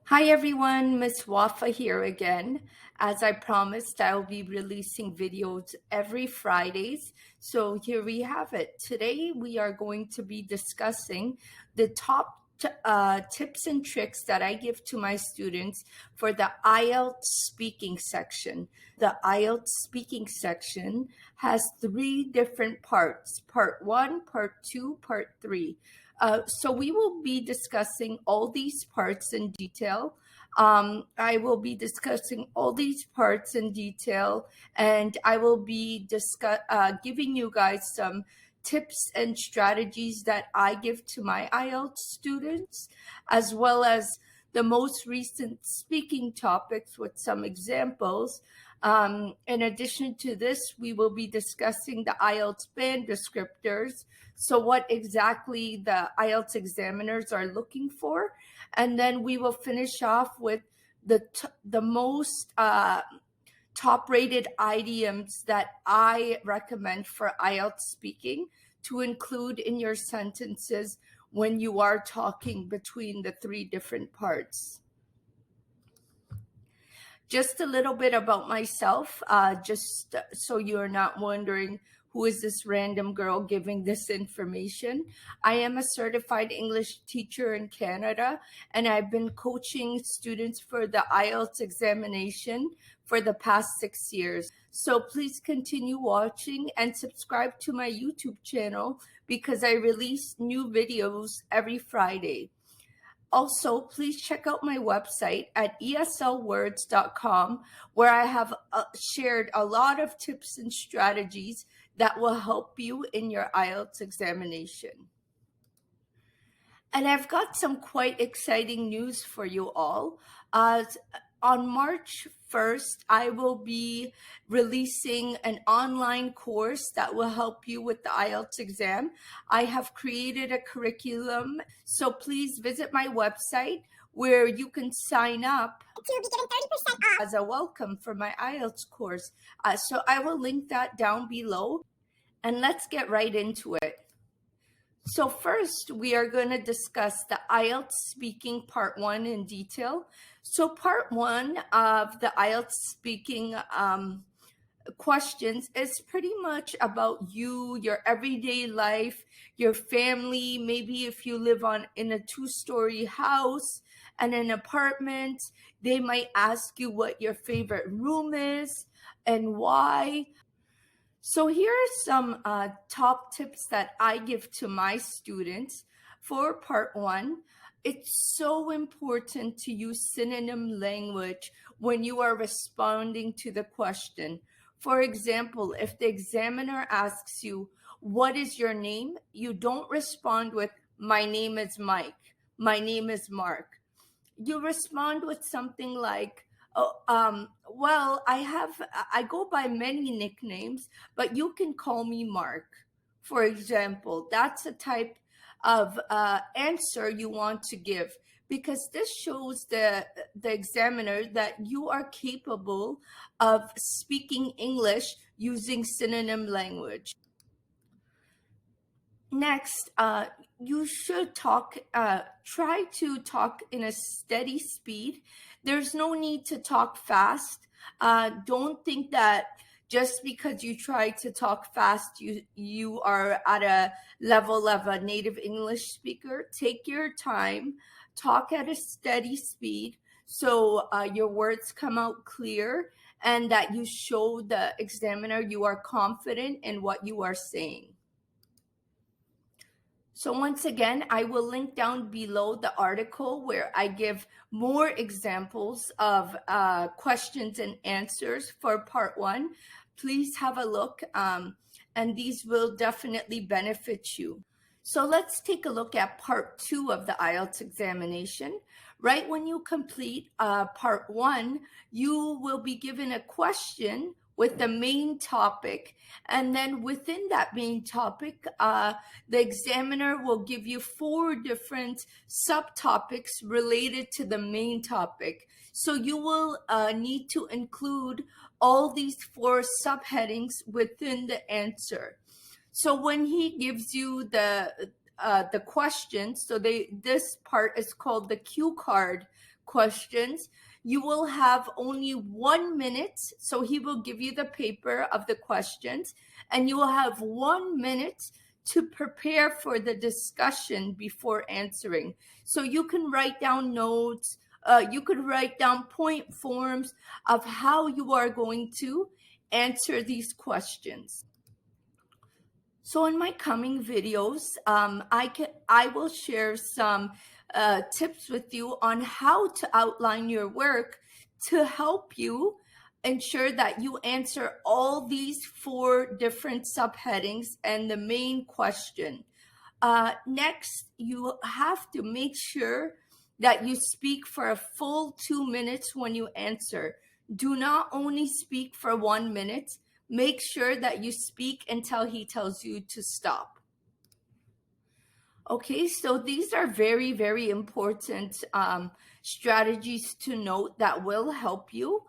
Hi everyone, Miss Waffa here again. As I promised, I'll be releasing videos every Fridays. So here we have it. Today we are going to be discussing the top tips and tricks that I give to my students for the IELTS speaking section. The IELTS speaking section has 3 different parts: part 1, part 2, part 3. So we will be discussing all these parts in detail. I will be discussing all these parts in detail, and I will be giving you guys some tips and strategies that I give to my IELTS students, as well as the most recent speaking topics with some examples. In addition to this, we will be discussing the IELTS band descriptors. So what exactly the IELTS examiners are looking for. And then we will finish off with the most top-rated idioms that I recommend for IELTS speaking to include in your sentences when you are talking between the 3 different parts. Just a little bit about myself, just so you're not wondering who is this random girl giving this information. I am a certified English teacher in Canada, and I've been coaching students for the IELTS examination for the past 6 years. So please continue watching and subscribe to my YouTube channel because I release new videos every Friday. Also, please check out my website at eslwords.com, where I have shared a lot of tips and strategies that will help you in your IELTS examination. And I've got some quite exciting news for you all. On March 1st, I will be releasing an online course that will help you with the IELTS exam. I have created a curriculum, so please visit my website where you can sign up to be given 30% off as a welcome for my IELTS course. So I will link that down below, and let's get right into it. So first, we are going to discuss the IELTS speaking part 1 in detail. So part 1 of the IELTS speaking questions is pretty much about you, your everyday life, your family. Maybe if you live in a 2-story house and an apartment, they might ask you what your favorite room is and why. So here are some top tips that I give to my students for part 1. It's so important to use synonym language when you are responding to the question. For example, if the examiner asks you, "What is your name?" you don't respond with, "My name is Mike," "My name is Mark." You respond with something like, well, I go by many nicknames, but you can call me Mark. For example, that's a type of answer you want to give, because this shows the examiner that you are capable of speaking English using synonym language. Next, you should try to talk in a steady speed. There's no need to talk fast. Don't think that just because you try to talk fast, you are at a level of a native English speaker. Take your time, talk at a steady speed so your words come out clear and that you show the examiner you are confident in what you are saying. So once again, I will link down below the article where I give more examples of questions and answers for part 1. Please have a look, and these will definitely benefit you. So let's take a look at part 2 of the IELTS examination. Right when you complete part 1, you will be given a question with the main topic, and then within that main topic, the examiner will give you 4 different subtopics related to the main topic. So you will need to include all these 4 subheadings within the answer. So when he gives you the question, so this part is called the cue card questions, you will have only 1 minute. So he will give you the paper of the questions, and you will have 1 minute to prepare for the discussion before answering. So you can write down notes, you could write down point forms of how you are going to answer these questions. So in my coming videos, I will share some tips with you on how to outline your work to help you ensure that you answer all these 4 different subheadings and the main question. Next, you have to make sure that you speak for a full 2 minutes when you answer. Do not only speak for 1 minute. Make sure that you speak until he tells you to stop. Okay, so these are very, very important strategies to note that will help you.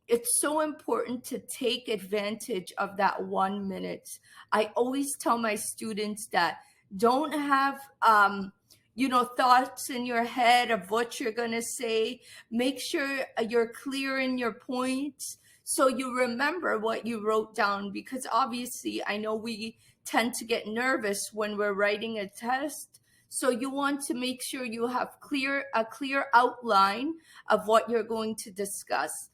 It's so important to take advantage of that 1 minute. I always tell my students that don't have thoughts in your head of what you're going to say. Make sure you're clear in your points so you remember what you wrote down, because obviously I know we tend to get nervous when we're writing a test. So you want to make sure you have a clear outline of what you're going to discuss.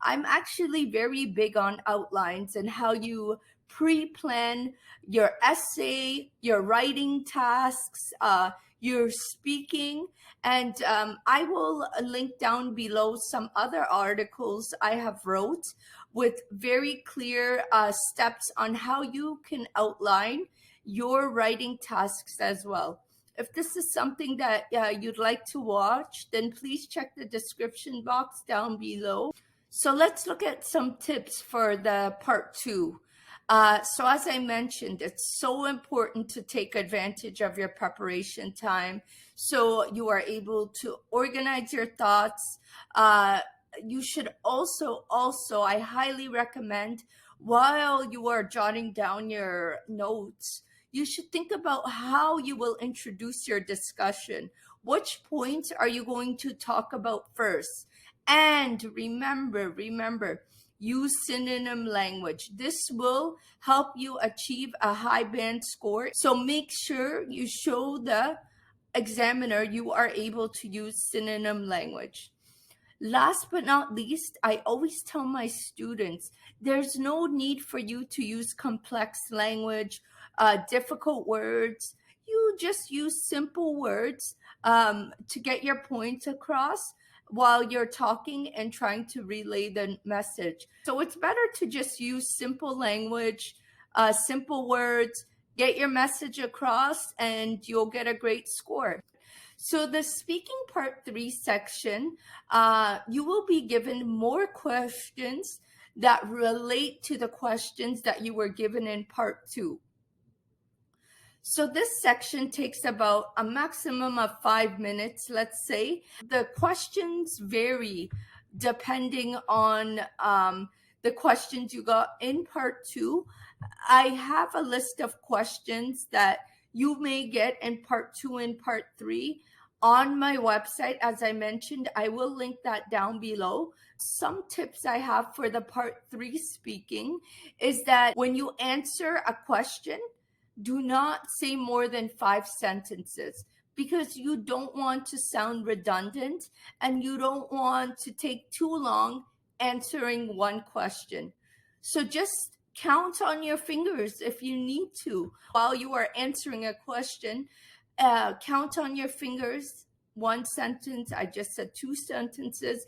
I'm actually very big on outlines and how you pre-plan your essay, your writing tasks, your speaking, and I will link down below some other articles I have wrote with very clear steps on how you can outline your writing tasks as well. If this is something that you'd like to watch, then please check the description box down below. So let's look at some tips for the part 2. So as I mentioned, it's so important to take advantage of your preparation time so you are able to organize your thoughts. You should also, I highly recommend, while you are jotting down your notes, you should think about how you will introduce your discussion. Which points are you going to talk about first? And remember, use synonym language. This will help you achieve a high band score. So make sure you show the examiner you are able to use synonym language. Last but not least, I always tell my students, there's no need for you to use complex language, difficult words. You just use simple words to get your points across while you're talking and trying to relay the message. So it's better to just use simple language, simple words, get your message across, and you'll get a great score. So the speaking part 3 section, you will be given more questions that relate to the questions that you were given in part 2. So this section takes about a maximum of 5 minutes, let's say. The questions vary depending on the questions you got in part 2. I have a list of questions that you may get in part 2 and part 3 on my website. As I mentioned, I will link that down below. Some tips I have for the part 3 speaking is that when you answer a question, do not say more than 5 sentences, because you don't want to sound redundant and you don't want to take too long answering one question. So just count on your fingers if you need to. While you are answering a question, count on your fingers. 1 sentence, I just said 2 sentences.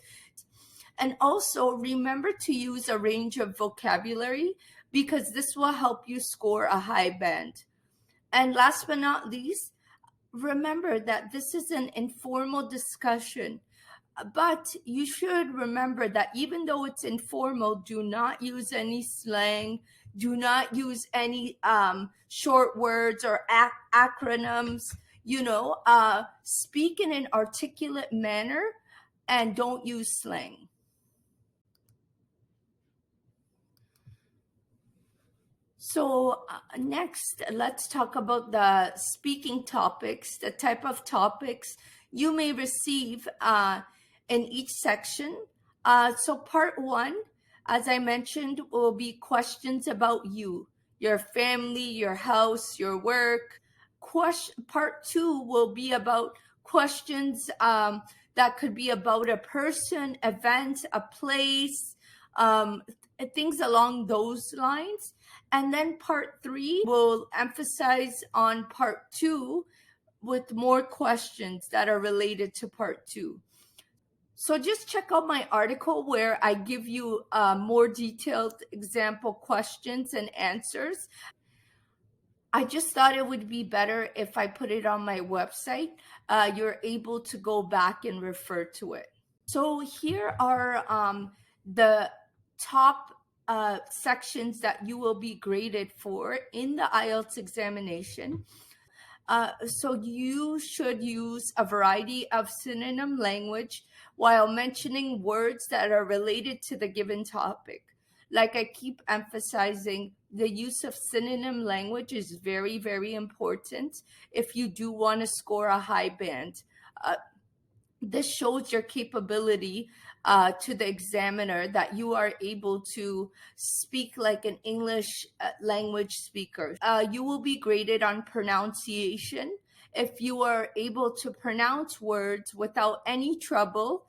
And also remember to use a range of vocabulary, because this will help you score a high band. And last but not least, remember that this is an informal discussion, but you should remember that even though it's informal, do not use any slang, do not use any short words or acronyms. Speak in an articulate manner and don't use slang. So next, let's talk about the speaking topics, the type of topics you may receive in each section. So part 1, as I mentioned, will be questions about you, your family, your house, your work. Part 2 will be about questions that could be about a person, event, a place, things along those lines. And then part 3 will emphasize on part 2 with more questions that are related to part 2. So just check out my article where I give you more detailed example questions and answers. I just thought it would be better if I put it on my website. You're able to go back and refer to it. So here are the top sections that you will be graded for in the IELTS examination. So you should use a variety of synonym language while mentioning words that are related to the given topic. Like I keep emphasizing, the use of synonym language is very, very important if you do want to score a high band. This shows your capability to the examiner that you are able to speak like an English language speaker. You will be graded on pronunciation. If you are able to pronounce words without any trouble,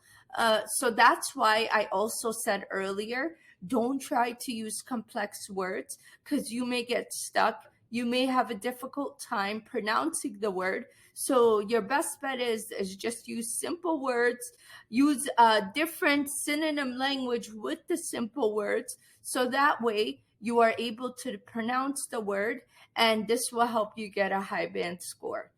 so that's why I also said earlier, don't try to use complex words because you may get stuck. You may have a difficult time pronouncing the word. So your best bet is just use simple words, use different synonym language with the simple words. So that way you are able to pronounce the word, and this will help you get a high band score.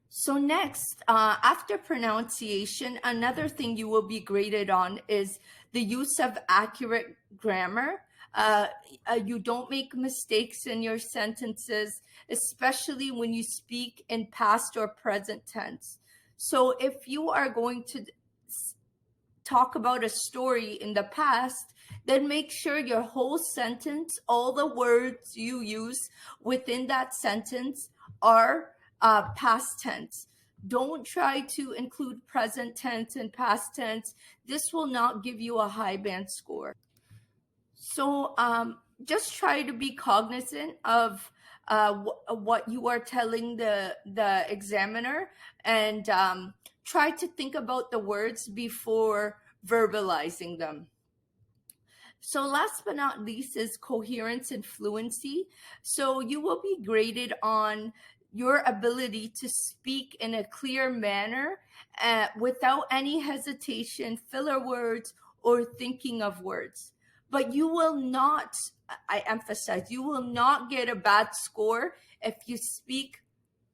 So next, after pronunciation, another thing you will be graded on is the use of accurate grammar. You don't make mistakes in your sentences, especially when you speak in past or present tense. So if you are going to talk about a story in the past, then make sure your whole sentence, all the words you use within that sentence are past tense. Don't try to include present tense and past tense. This will not give you a high band score. So just try to be cognizant of what you are telling the examiner, and try to think about the words before verbalizing them. So last but not least is coherence and fluency. So you will be graded on your ability to speak in a clear manner without any hesitation, filler words, or thinking of words. But you will not, I emphasize, you will not get a bad score if you speak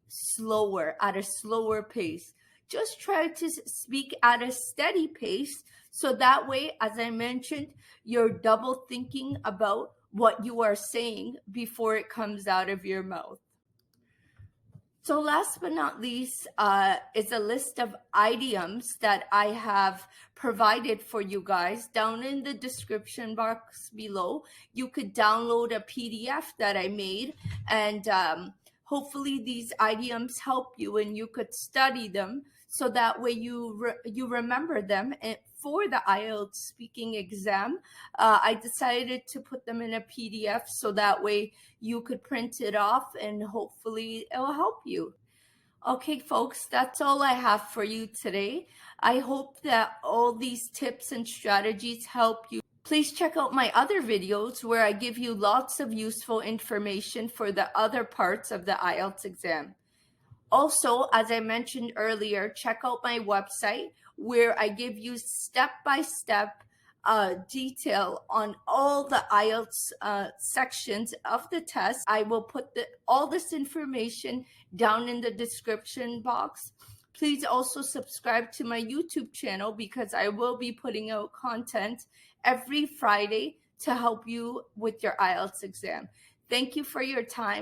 slower, at a slower pace. Just try to speak at a steady pace, so that way, as I mentioned, you're double thinking about what you are saying before it comes out of your mouth. So last but not least is a list of idioms that I have provided for you guys down in the description box below. You could download a PDF that I made, and hopefully these idioms help you and you could study them, so that way you remember them. And for the IELTS speaking exam, I decided to put them in a PDF so that way you could print it off and hopefully it will help you. Okay, folks, that's all I have for you today. I hope that all these tips and strategies help you. Please check out my other videos where I give you lots of useful information for the other parts of the IELTS exam. Also, as I mentioned earlier, check out my website where I give you step-by-step detail on all the IELTS sections of the test. I will put all this information down in the description box. Please also subscribe to my YouTube channel because I will be putting out content every Friday to help you with your IELTS exam. Thank you for your time.